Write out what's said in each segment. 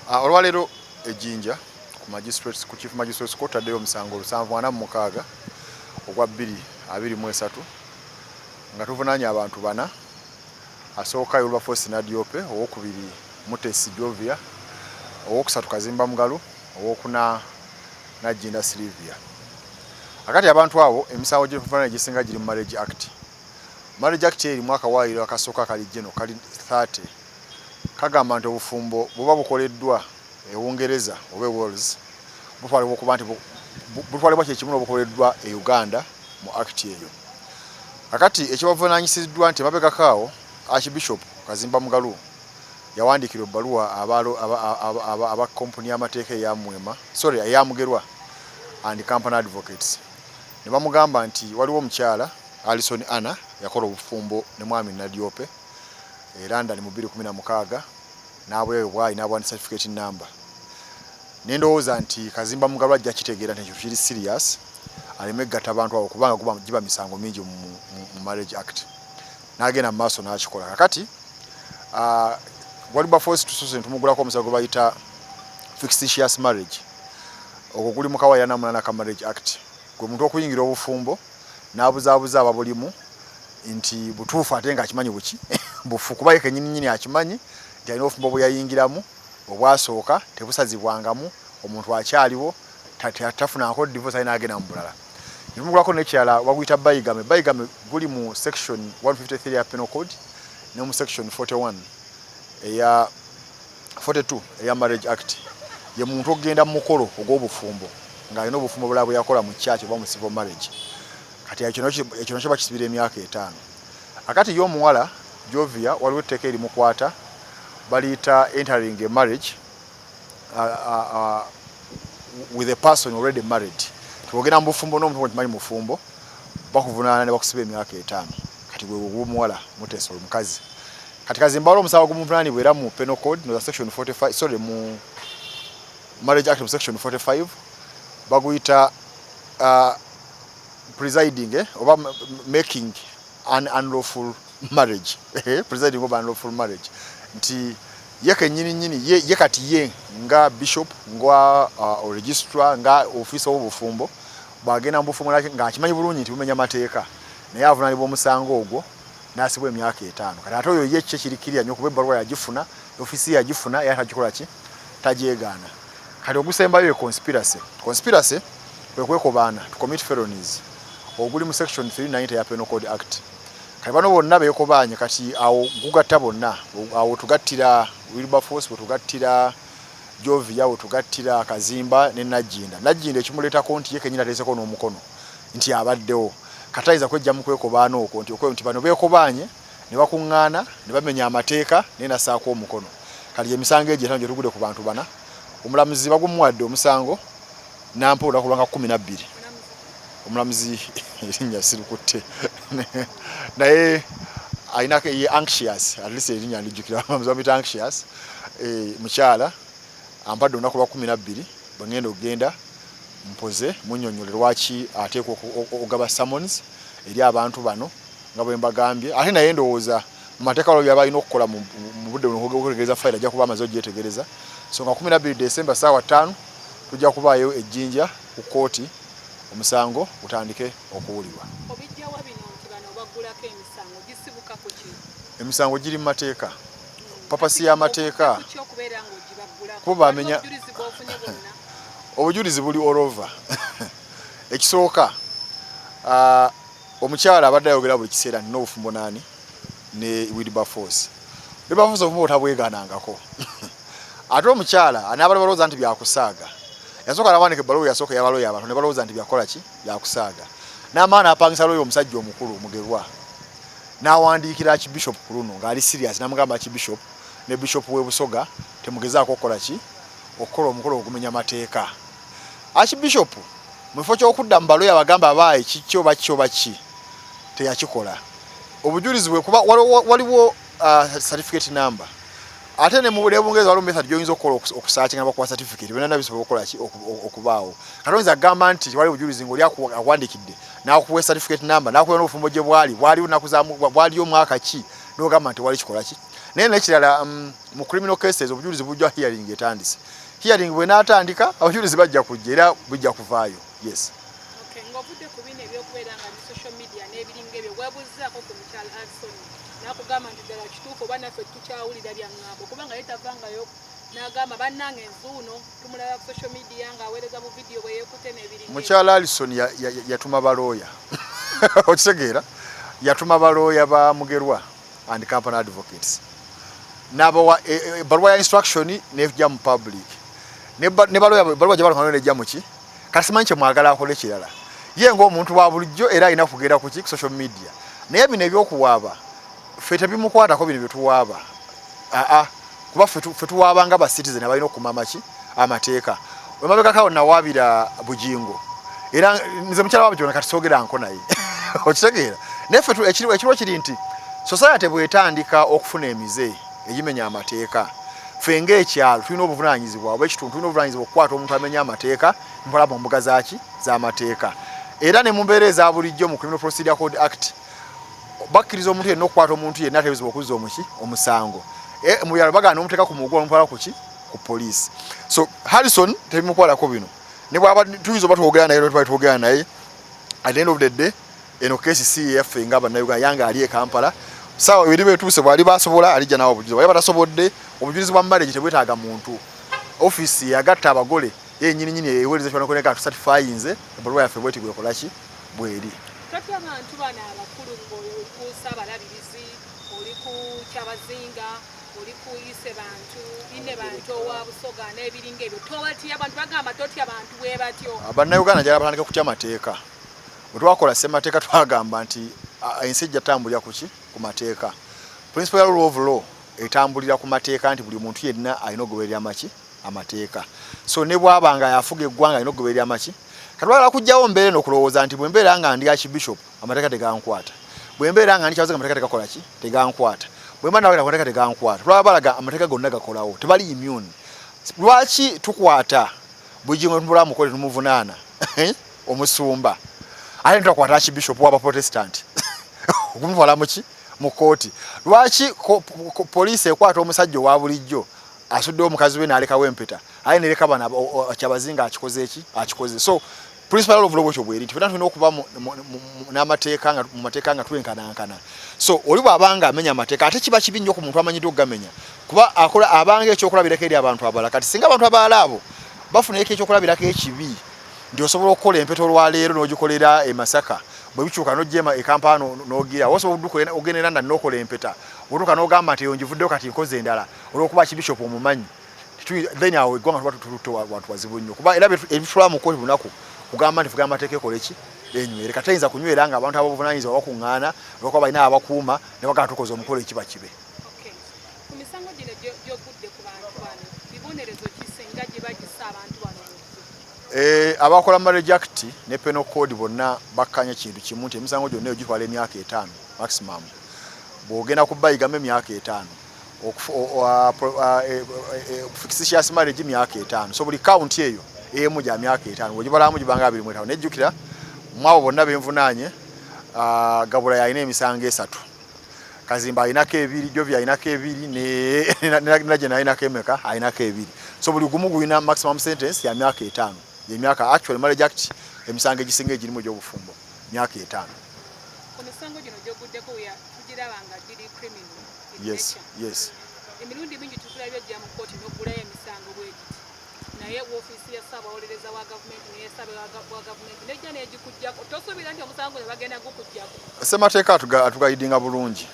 Olwaleero ejjinja ku Chief Magistrates Court addeyo omusango 746 ogwa 2023 nga tuvunaanye abantu bana. Asooka Wilberforce Nadiope, owokubiri Mutesi Jovia, owokusatu Kazimba Omugole, owokuna Najjinda Sylvia. Akati abantu abo emisango gye tuvunaanye gisinga giri mu Marriage Act. Marriage Act eri mwaka waayiro akasooka kali jeno kali 30 kagamba nti obufumbo buba bukoleddwa Bungereza oba Wales butwalibwa okuba nti butwalibwa kyekimu obukoleddwa Uganda mu act eyo. Akati ekibavunaanyisiddwa nti mabegakaawo Archbishop Kazimba Omugole yawandiikira ebbaluwa aba kompuni y'amateeka eyamugerwa and company advocates ne bamugamba nti waliwo omukyala Alison Anna yakola obufumbo ne mwami Nadiope London mu 2016 n'abweyo bwayi n'abwani certificate number. Nendowooza nti Kazimba Omugole ajja kitegeera nti ekyo kiri serious aleme gatta abantu abo kubanga giba misango mingi mu Marriage Act. N'agenda mu maaso n'akikola. Kakati Wilberforce tusose tumugulako omusango bayita fictitious marriage. Ogwo guli mu kawaaya na ka Marriage Act. Gwe muntu okuyingira obufumbo n'abuzaabuza ababulimu nti butuufu ate nga akimanyi buki bufu kuba yeke nnyini akimanyi nti alina obufumbo bwe yayingiramu obwasooka tebusazibwangamu omuntu akyaliwo tafunako divorce alina agenda mu bulala. Nimugulako n'ekirala waguyita bayigame. Bayigame guli mu section 153 ya Penal Code ne mu section 42 eya Marriage Act. Ye muntu ogenda mu mukolo ogw'obufumbo ng'alina obufumbo bulala bwe yakola mu church oba mu civil marriage. Kati ekyo kiba kisibira emyaka 5. Akati y'omuwala Jovia waliwo etteeka erimukwata baliyita entering a marriage with a person already married. Twogera mu bufumbo n'omuntu okimanyi mufumbo bakuvunaana ne bakusiba emyaka 5. Kati gwe gw'omuwala Mutesi omukazi. Kati Kazimba omusawo gumuvunaanibwa era mu Penal Code no section 45 mu Marriage Act section 45 baguyita presiding oba making an unlawful marriage. Presiding over unlawful marriage. Nti yeke nyini ye kati ye nga bishop nga registrar nga officer w'obufumbo bagenda mu bufumbo nga akimanyi bulungi nti bumenya mateeka naye avunaanibwa omusango ogwo n'asibwa emyaka 5. Kati ate oyo ye kye kirikirya nnyo kuba ebbaluwa yagifuna ofisi yagifuna era tagikola ki tajeegaana. Kati ogusembayo conspiracy kwe kwekobaana to commit felonies oguli mu section 390 ya Penal Code Act. Kati bano bonna beekobaanye kati awo gugatta bonna awo tugattira Wilberforce tugattira Jovia tugattira Kazimba ne Najjinda. Najjinda ekimuleetako nti ye kenyina ateeseko n'omukono nti abaddewo katayiza kwejja mu kwekobaana okwo nti bano beekobaanye ne bakuŋŋaana ne bamenya amateeka ne nasaako omukono. Kati emisango egyo gye tugudde ku bantu bana. Omulamuzi bagumuwadde omusango nampola kulwanga 12. Omulamuzi erinnya sirikutte naye ayinako ye anxious at least erinnya ndijjukira omulamuzi bamuyita anxious mukyala ampadde olunaku lwa 12 bwengenda okugenda mpoze munnyonnyole lwaki ateekwa okugaba summons eri abantu bano nga bwe mbagambye. Ate naye ndowooza mu mateeka waliwo byaba alina okukola mu budde buno okutegereza fayiro ajja kuba amaze ogyetegereza. So nga 12 December ssaawa 5 tujja kubaayo ejjinja ku kooti omusango gutandike okuwulirwa. Obijjawa bino nti bano baggulako emisango gisibuka ku ki? Emisango giri mu mateeka. Papasi y'amateeka. Kuba bamenya obujulizi buli all over. Ekisooka omukyala abadde ayogera buli kiseera nina obufumbo nani ne Wilberforce. Wilberforce obufumbo tabwegaanangako. Ate omukyala anaabala balowooza nti byakusaaga. Yasooka n'awandiika ebbaluwa yasooka yabaloya abantu ne balowooza nti byakola ki byakusaaga. N'amaana apangisa loyo omusajja omukulu omugerwa. N'awandiikira Archbishop ku luno ng'ali serious n'amugamba Archbishop ne Bishop w'e Busoga temugezaako okukola ki okukola omukolo ogumenya mateeka. Archbishop mu kifo ky'okudda mu baloya bagamba abaayi kikyo baki teyakikola. Obujulizi bwe kuba waliwo certificate number. Ate ne mu Bungereza waliwo method gy'oyinza okukola okusaachinga bakuwa certificate byonna bisobola okukola ki okubaawo. Katonzi agamba nti waliwo obujulizi ng'oli akuwandiikidde n'akuwa certificate number n'akuwa n'obufumbo gye bwaliwo lunaku bwaliyo mwaka ki n'ogamba nti wali kikola ki naye nekirala mu criminal cases obujulizi bujja hearing etandise hearing bwe naatandika abajulizi bajja kujja era bujja kuvaayo yes ng'ovudde ku bino ebyokubeera nga ne social media n'ebiringa ebyo weebuuzizaako ku mukyala Alison n'akugamba nti ddala kituufu oba naffe tukyawulira bya ŋŋambo kubanga ye tavangayo n'agamba bannange enzuuno tumulaba ku social media ng'aweereza mu vidiyo bwe yeekute n'ebiringa mukyala Alison yatuma balooya okitegeera yatuma balooya ba Mugerwa and company advocates n'abawa ebbaluwa ya instruction n'ejja mu public ne balooya gye balonga n'ejja mu ki kati simanyi kye mwagala akole kirala ye ng'omuntu wa bulijjo era alina kugenda ku social media naye bino ebyokuwaaba ffe tebimukwatako bino bye tuwaaba kuba ffe tuwaaba nga ba citizen abalina okumama ki amateeka emabegakawo nawaabira Bujingo era nze mukyala wa Bujingo kati soogeranko naye okitegeera naye ffe ekiriwo kiri nti society bwetandika okufuna emize egimenya amateeka ffe ng'ekyalo tulina obuvunaanyizibwa oba ekitundu tulina obuvunaanyizibwa okukwata omuntu amenya amateeka mpala mu mbuga z'amateeka era ne mu mbeera eza bulijjo mu Criminal Procedure Code Act bakkiriza omuntu yenna okukwata omuntu yenna ateeberezebwa okuzza omusango mu byalo bagaana omuteeka ku mugogo omutwala ku ki ku poliisi so Harrison tebimukwalako bino ne bwaba tuyinza oba twogera naye twogera naye at the end of the day eno keesi si yaffe nga bannayuganda yange ali e Kampala sawa ebiri betuuse bwali basobola alijja nawo obujulizi bwali batasobodde obujulizi bwa marriage tebwetaaga muntu office yagatta abagole yennyini eweereza kyona koneka tusatifyinze ebbaluwa yaffe bwetigwe kolaki bweri kati abantu bano abakulu ng'oyo oli ku Saabalabirizi oli ku Kyabazinga oli ku Isebantu ine bantu owa Busoga n'ebiringa ebyo towatya abantu bagamba totya bantu bwe batyo bannayuganda gyala batandika kutya amateeka bwe twakola ssemateeka twagamba nti ensi ejja tambulira kuki ku mateeka principle ya rule of law etambulira ku mateeka nti buli muntu yenna alina okugoberera amaki amateeka so ne bwabanga yafuga eggwanga alina okugoberera amaki katwala kujjawo mbeera n'okulowooza nti bwe mbeera nga ndi archbishop amateeka tegankwata bwe mbeera nga ndi Kyabazinga amateeka tegakola ki tegankwata bwe mba nawera amateeka tegankwata tulaba balaga amateeka gonna gakolawo tebali immune lwaki tukwata Bujingo tumula mukole tumuvunaana omusumba ate twakwata archbishop waba protestant okumutwala muki mu kooti lwaki poliisi ekwata omusajja owa bulijjo asudde omukazi we n'alekawo empeta aye nereka bana Kyabazinga akikoze so principal of law bweri tufuna tulina okuba n'amateeka nga mu mateeka nga twenkanankana so oli bw'abanga amenya amateeka ate kiba kibi nnyo ku muntu amanyidde okugamenya kuba akola abanga ekyokulabirako eri abantu abalala kati singa abantu abalala abo bafuna ekyokulabirako ekibi nti osobola okukola empeta olwaleero n'ogikolera e Masaka bwe bikyuka n'ojjema e Kampala n'ogira osobola okudduka ogenda era n'okola empeta otuuka n'ogamba nti onjivuddeyo kati nkoze endala olw'okuba kibishop omumanyi then awo eggwanga tuba tutute wantu wazibu nnyo kuba era ebitulaba mu kkooti lunaku kugamba nti fuga amateeka ekola eki enywere kati ayinza kunywera nga abantu ababuvunaanyizibwa bakuŋŋaana olwokuba balina abakuuma ne bagala tukoze omukolo ekiba kibe ku misango gino gy'ogudde ku bantu bano bibonerezo ki singa giba gissa abantu bano abakola marriage act ne penal code bonna bakkanya kintu kimu nti emisango gyonna egitwala emyaka 5 maximum bw'ogenda kubayigamu emyaka 5 fictitious marriage myaka 5 so buli count eyo emu gya myaka 5 bw'ogibalamu gibanga 25 nejjukira mwabo bonna benvunaanye Gabula yalina emisango 3 Kazimba alinako 2 Jovi alinako 2 ne Jena alinako emeka alinako 2 so buli gumu gulina maximum sentence ya myaka 5 ye myaka actual marriage act emisango egisinga egirimu gy'obufumbo myaka 5 ku misango gino gy'oguddeko tugirabanga giri criminal yes emirundi mingi tukulabyo gya mu kkooti n'oggulayo emisango bwegiti naye woofiisi ya ssaabawolereza wa gavumenti neyesabe wa gavumenti nejja n'egikugyako tosuubira nti omusango ne bagenda gukugyako ssemateeka atugayidinga bulungi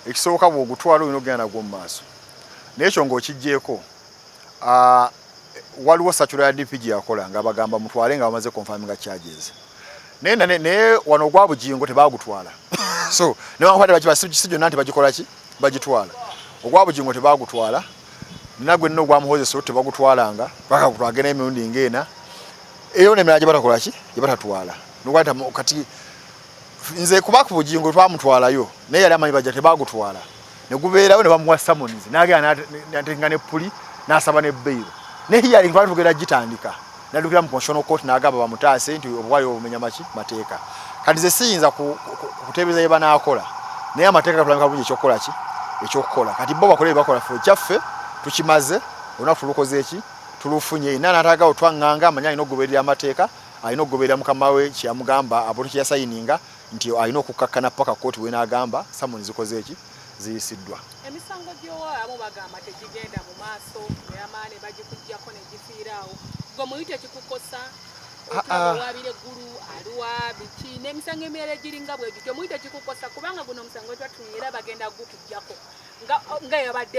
ekisooka bw'ogutwala olina okugenda nagwo mu maaso naye ekyo ng'okiggyeko waliwo sakyula ya DP gye yakola nga bagamba mutwale nga bamaze confirminga charges naye wano ogwa Bujingo tebagutwala so newankubadde bakibasi gyonna nti bagikola ki bagitwala ogwa Bujingo tebagutwala nagwe nno ogwa Muhozeso tebagutwalanga paka kutwagena emirundi ng'ena eyo nemera gye batakola ki gye batatwala nokwata kati nze kuba ku Bujingo twamutwalayo naye yali amanyi bajja tebagutwala ne gubeerayo ne bamuwa summons n'agenda n'atenga ne puli n'asaba ne bail ne hearing twatugenda gitandika n'addukira mu constitutional court n'agamba bamutaase nti obwali obumenya maki mateeka kati ze siyinza kuteebereza bye banaakola naye amateeka tulanga bulungi ekyokukola ki ekyokukola kati bo bakola bakola ffe kyaffe tukimaze olunaku tulukoze eki tulufunye nana ataga otwanganga amanya alina okugoberera amateeka alina okugoberera mukama we kyamugamba abo tukiyasayininga nti alina okukkakkana paka kooti we n'agamba samoni zikoze eki ziyisiddwa emisango gy'owaamu bagamba tegigenda mu maaso eyamaani bagikuggyako ne gifiiraawo gwe muyite ekikukosa otwabawabire eggulu aluwa biki n'emisango emirala egiringa bwe gityo muyite ekikukosa kubanga guno omusango twatunye era bagenda gukuggyako nga yabadde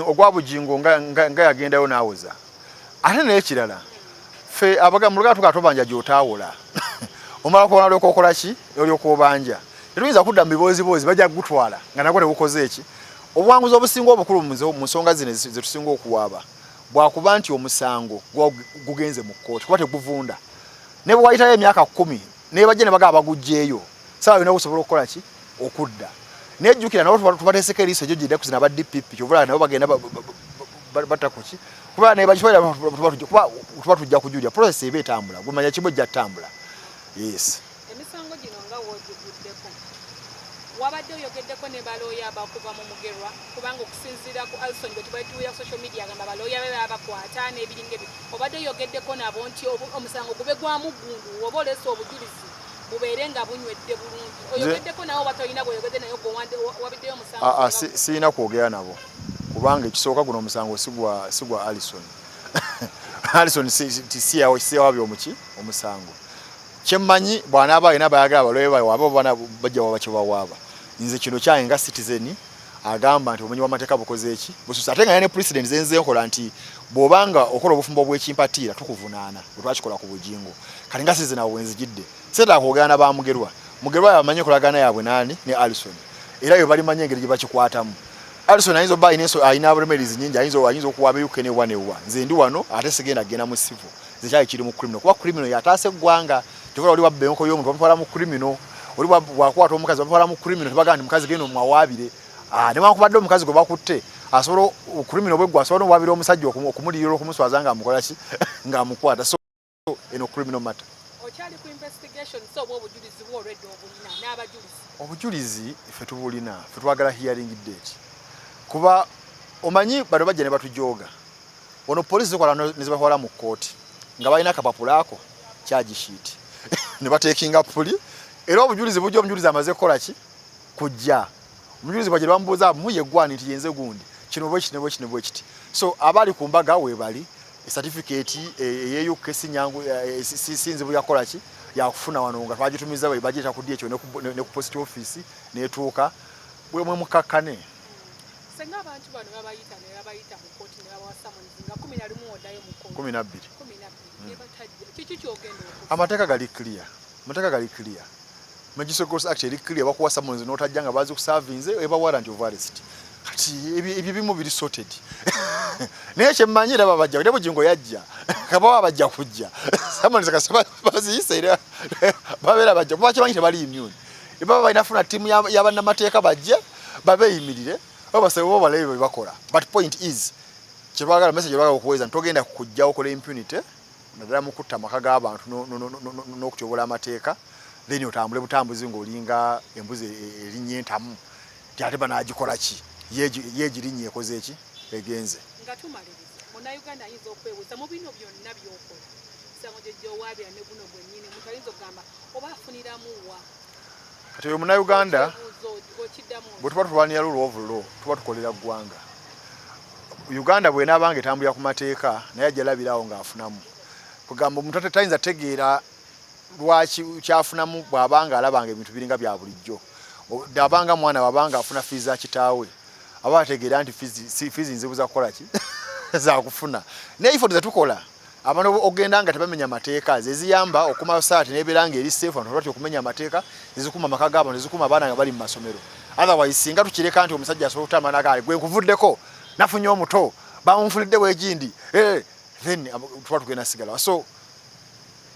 ogwa bugingo nga yagendayo n'awoza ate n'ekirala ffe abaga mu luganda tukatobanja gy'otaawola omala kuwona olyokokola ki olyokobanja tetuyinza kudda mu biboozibozi bajja kugutwala nga nagwo tebukoze eki obuwanguzi obusinga obukulu mu nsonga zino zetusinga okuwaaba bwakuba nti omusango gugenze mu kkooti kuba teguvunda ne bwe wayitayo emyaka 10 ne bajja ne bagaba bagugjeeyo saawa yonna busobola okukola ki okudda nejjukira nabo tubateeseko eriiso egyo gyedda kuzina ba DPP kyovula nabo bagenda batta kuki kuba ne bakisobola tuba tujja kujulya process eba etambula gumanya kibo ejja ttambula yes emisango gino nga woogiguddeko wabadde oyogeddeko ne balooya abakuva mu mugerwa kubanga okusinziira ku Alison bwe tubatuuya social media agamba balooya be babakwata n'ebiringa ebyo obadde oyogeddeko nabo nti omusango gube gwamu gundu oba oleese obujulizi bubeere nga bunywedde bulungi oyogeddeko nawo batolina bweyogedde naye wabiddeyo omusango sirina kwogera nabo kubanga ekisooka guno omusango sigwa Alison Alison siyawa byomuki omusango kyemmanyi bw'anaaba alina bayagala balooye bawaaba bana bajja waba kyebawaaba nze kino kyange nga citizen agamba nti obumenyi bw'amateeka bukoze eki bususa ate nga yine president zenze nkola nti bw'obanga okola obufumbo bw'ekimpatiira tukuvunaana bwe twakikola ku bugingo kati nga citizen awo bwenzijidde seeta kwogera n'abamugerwa mugerwa yamanyi enkolagana yaabwe naani ne Alison era yo balimanya engeri gye bakikwatamu Alison ayinza obba alina remedies nyingi ayinza okuwaaba yuke ne wanewa nze ndi wano ate sigenda kgenda mu civil nze kyali kiri mu criminal kuba criminal yataasa eggwanga kyokola oli wabba enko y'omuntu bamutwala mu criminal oli wakwata omukazi bamutwala mu criminal tebagamba nti mukazi genda omwawaabire newankubadde omukazi gwe bakutte asobola criminal bweggwe asobola n'owaabira omusajja okumuliyira okumuswaza ng'amukola ki ng'amukwata so eno criminal matter okyali ku investigation so obwo obujulizi bwo already obulina n'abajulizi obujulizi ffe tubulina ffe twagala hearing date kuba omanyi bano bajja ne batujooga ono poliisi zikola ne zibatwala mu kkooti nga balina akapapula ako charge sheet ne bateekinga puli era obujulizi bujja omujulizi amaze kukola ki kujja omujulizi bwajja bamubuuza muye gwani nti yenze gundi kino bwe kiti so abali ku mbaga weebali certificate ey'UK sinyangu sinzibu yakola ki yakufuna wano nga twagitumiza bwe bajeta kudya ekyo ne ku post office netuuka bwe mwe mukakkane senga abantu bano babayita mu kkooti ne babawasa mu nzinga 11 oddayo mu kkooti 12 ne batajja kiki kyogenda amateeka gali clear Magistrate Court Act eri clear bakuwasa mu nzinga notajja nga bazi kuservinze eba warrant of arrest kati ebyo bimu biri sorted naye kyemmanyi era babajja ne bugingo yajja kabawa bajja kujja samanzi kasaba baziyise era babeera bajja kuba kimanyi tebali immune baba balina funa ttiimu y'abannamateeka bajje babeeyimirire babasebo balebe bakola but point is kyebagala message yebagala okuweza ntogenda kujja okola impunity nadala mu kutta amaka g'abantu n'okutyobola amateeka then otambule butambuzi ng'olinga embuzi erinnya entamu nti ate banagikola ki yeegirinnye ekoze eki egenze nga tumaliriza munnayuganda ayinza okwebuuza mu bino byonna by'okola musango gye gy'owaabira ne guno gwennyini omuntu ayinza okugamba oba afuniramu wa kati oyo munnayuganda bwe tuba tulwanira rule of law tuba tukolera ggwanga Uganda bw'enaabanga etambulira ku mateeka naye ajja labirawo ng'afunamu kugamba omuntu tayinza tegeera lwaki kyafunamu bw'abanga alabanga ebintu biringa bya bulijjo abanga mwana wabanga afuna fees za kitaawe aba ategeera nti fees nzibu za kukola ki za kufuna naye ifo tetukola abantu ogenda nga tebamenya mateeka zeziyamba okuma saati nebeeranga eri safe abantu batyo okumenya amateeka zizikuma amaka g'abantu zizikuma abaana nga bali mu masomero otherwise singa tukireka nti omusajja asobola okutama nagaale gwe nkuvuddeko nafunye omuto bamunfulidde wegindi then tuba tugenda sigala so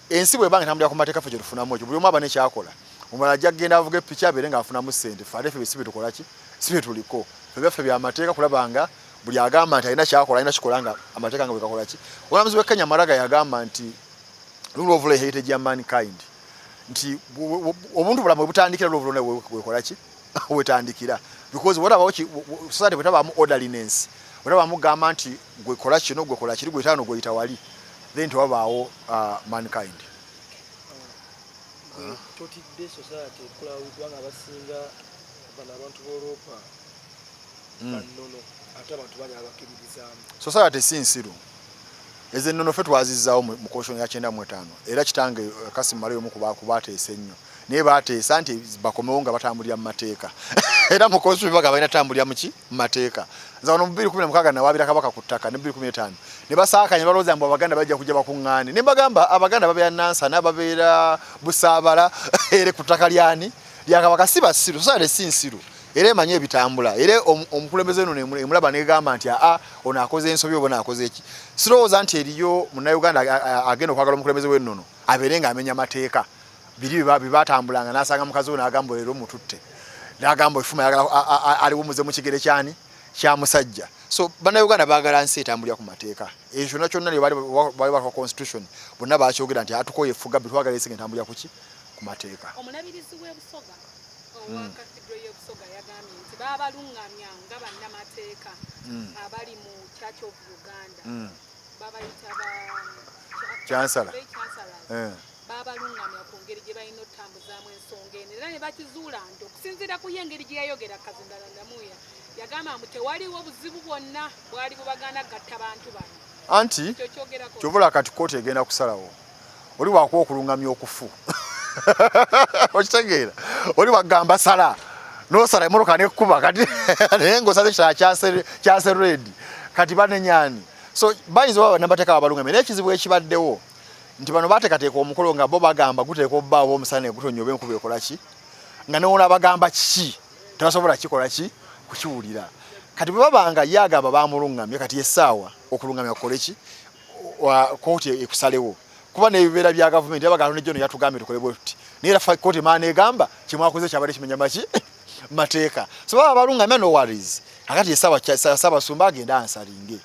ensi bwebanga etambulira ku mateeka ffe kye tufunamu ekyo buli omu aba nekyakola omulala ajja kgenda avuga epiki abeere ng'afunamu ssente ffe ate ffe si bye tukola ki si bye tuliko ffe byaffe byamateeka kulabanga buli agamba nti alina kyakola alina kikola nga amateeka nga bwekakola ki omulamuzi w'e Kenya Maraga yagamba nti rule of law heritage ya mankind nti obuntu bulamu bwe butandikira rule of law bwekola ki wetandikira because whatever society whatever orderliness whatever mugamba nti gwe kola kino gwe kola kiri gwe tano gwe itawali then twabaawo mankind totidde society kulawudwa abasinga bana abantu b'Europa bannono ate abantu bali abakiririzaamu society si nsiru ezennono ffe twazizaawo mu koshoni ya 95 era kitange Kasimale omu kubateesa ennyo naye bateesa nti bakomewo nga batambulira mu mateeka era mu koshoni baga balina tambulira mu mateeka nza ono mu 2016 nawaabira kabaka ku ttaka ne 2015 ne basaakanya balowooza mbu abaganda bajja kujja bakuŋŋaane ne bagamba abaganda babeera nansa n'ababeera busaabala ere ku ttaka lyani lya kabaka si basiru society si nsiru era emanyi ebitambula era omukulembeze eno emulaba negamba nti ono akoze ensobi oba akoze eki sirowooza nti eriyo munnayuganda agenda okwagala omukulembeze w'ennono abeere ng'amenya amateeka biri bibatambulanga n'asanga mukazi we n'agamba leero mututte n'agamba efuma ayagala aliwo muze mu kigere kyani kya musajja so bannayuganda baagala nsi etambulira ku mateeka ekyo kyonna kyonna bali baka constitution bonna bakyogera nti atukoye efuga bitwagala ensi etambulira kuki ku mateeka omulabirizi w'ebusoga owa katidro y'ebusoga yagambye nti baabalungamya nga bannamateeka abali mu Church of Uganda babayita Chancellor baabalungamya ku ngeri gye balina otambuzaamu ensonga eno era ne bakizuula nti okusinziira ku y'engeri gye yayogera Kazindala Ndamuya yagamba mbu tewaliwo buzibu bwonna bwali bubagana gatta bantu bano anti kyobula kati kooti egenda kusalawo oli wakuwa okulungamya okufu okitegeera oli wagamba sala nosala emmotoka nekkuba kati naye ng'osaze ekitala kyase redi kati banenyani so bayinza baba nabateeka babalungamya naye ekizibu ekibaddewo nti bano bateekateeka omukolo nga bo bagamba guteeka obbaawo omusana egutonyoba enkuba ekola ki nga newona bagamba kiki tebasobola kikola ki kukiwulira kati bwe babanga ye agamba bamulungamye kati essaawa okulungamya kukole ki kooti ekusalewo kuba n'ebibeera bya gavumenti abagalo nejjono yatugambye tukole bwe tuti naye era kooti maana egamba kimwakoze kyabadde kimenya maki mateeka so baba balungamya no worries akati essaawa Ssaabasumba agenda ansalinge